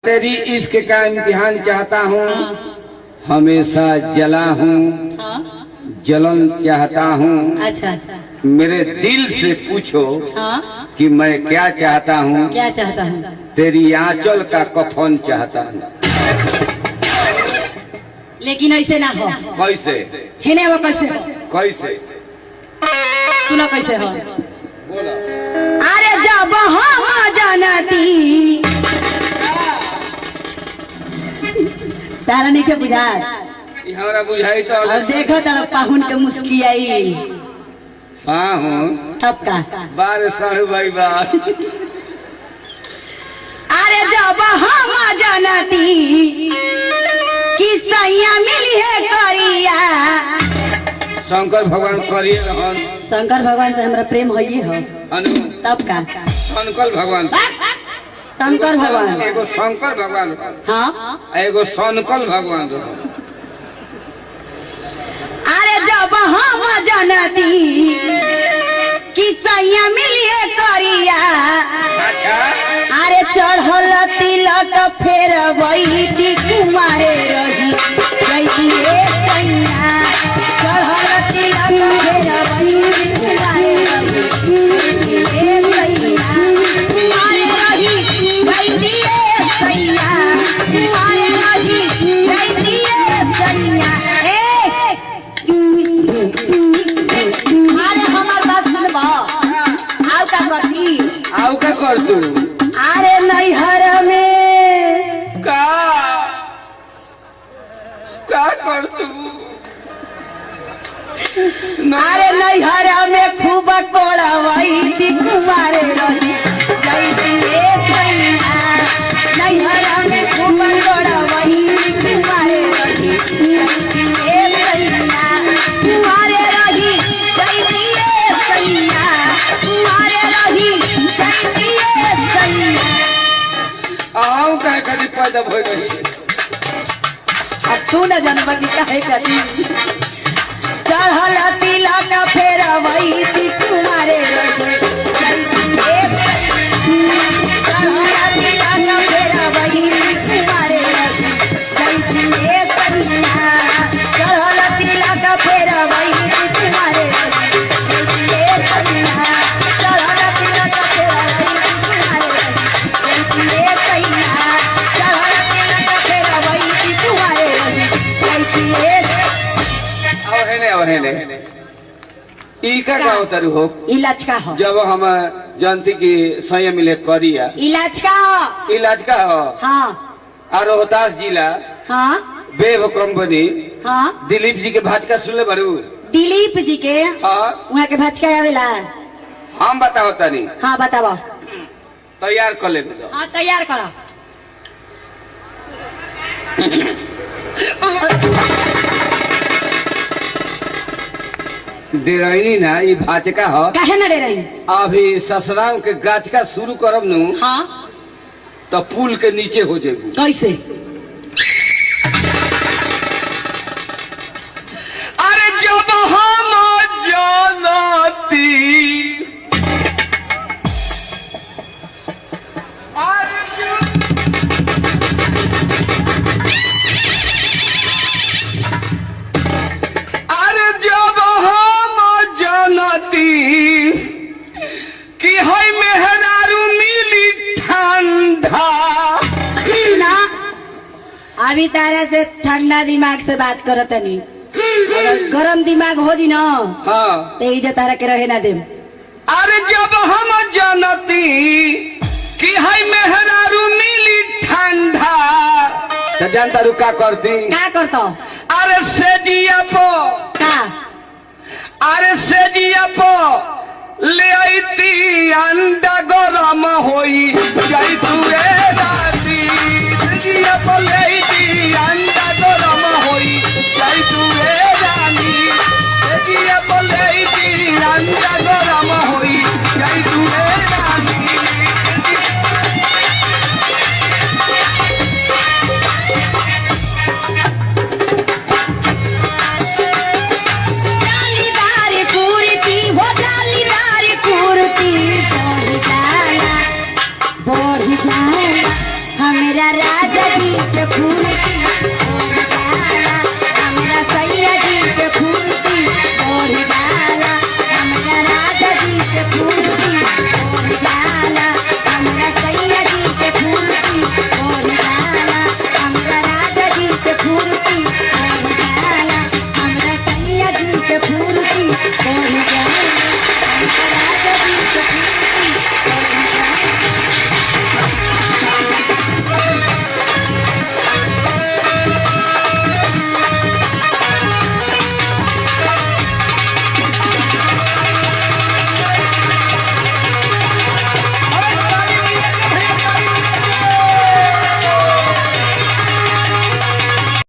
तेरी इश्क का इम्तिहान चाहता हूँ, हमेशा जला हूँ, जलन चाहता हूँ। अच्छा अच्छा, मेरे दिल से पूछो कि मैं क्या चाहता हूँ। क्या चाहता हूँ? तेरी आंचल का कफन चाहता हूँ। लेकिन ऐसे ना हो। कैसे? हिने वो कैसे हो? कैसे? सुनो कैसे हो। बोला। अरे जब हम जानती तारा नहीं के बुझा, हमारा बुझाई तो और देखो तारा पाहुन के मुस्कियाई। हाँ हूँ तब का बार साढ़ू भाई बात। अरे जब हम जानती कि सैया मिली है करिया। शंकर भगवान करिए रहन। शंकर भगवान से हमरा प्रेम होइए हो। अनु तब का शंकर भगवान से। शंकर भगवान। एगो शंकर भगवान, हाँ एगो शनकल भगवान रहो। अरे जब हम जानती कि सैया मिलिए करिया। अच्छा। अरे चढ़ल तिलक फेर वही कुमारे रही जैती रे सैया। चढ़ल तिलक फेर वही कुमारे रही रे सैया। कुमारे रही जैती रे सैया। कुमारे रही जैती रे सैया। अरे हमार बात सुनबा। आओ का करती? आओ का कर तू? अरे नैहर में का कर तू? अरे नैहर में खूब कोड़ावई थी कुमारे रही जैती रे सैया। नैहर में खूब कोड़ावई थी कुमारे रही जैती रे सैया। कुमारे रही जैती रे सैया। कुमारे रही जैती रे सैया। आओ का कभी पैदा हो गई। अब तू न जानबा कि काहे करी। चढ़ल तिलक फेर वही थी कुमारे रही जैती रे सैया। चढ़ल तिलक फेर वही थी कुमारे रही जैती रे सैया। चढ़ल तिलक फेर वही थी कुमारे रही जैती रे सैया। चढ़ल तिलक फेर वही थी कुमारे रही जैती रे सैया। चढ़ल तिलक फेर वही थी कुमारे रही जैती रे। अब है ने ई का उतरू हो। इलाज का हो। जब हम जानती कि संयम मिले करिया। इलाज का हो। इलाज का हो। हाँ और रोहतास जिला हाँ वेब कंपनी हाँ। दिलीप जी के भाजका सुनले बरू। दिलीप जी के हाँ वहाँ के भचका आवेला। हम बताओ तनी। हाँ बताओ। तैयार कर ले। हाँ तैयार करो। डेराइनी ना ई भाजका हो। काहे न रे रही? अभी ससुराल के गाजका शुरू करब नु हाँ तो पुल के नीचे हो जाएगी। कैसे? अरे जब हम जानती अरे जब हम जानती कि है मेहरारू मिली ठंडा। ना अभी तारा से ठंडा दिमाग से बात करो तनी। अगर गरम दिमाग हो जी ना हाँ तो इज्जत तारा के रहे ना दे। अरे जब हम जानती कि है मेहरारू मिली ठंडा तो जानता रू का करती? का करतो? अरे सेजिया पो का? अरे सेजिया पो ले आईती अंडा गरम होई जाई तू रे राती। सेजिया पो ले आईती अंडा गरम होई जाई तू रे रानी। सेजिया पो ले आईती अंडा गरम होई जाई तू रे रानी। जालीदार कुर्ती हो जालीदार कुर्ती बढ़ जाला। राजा जी के फूल की हमरा सैया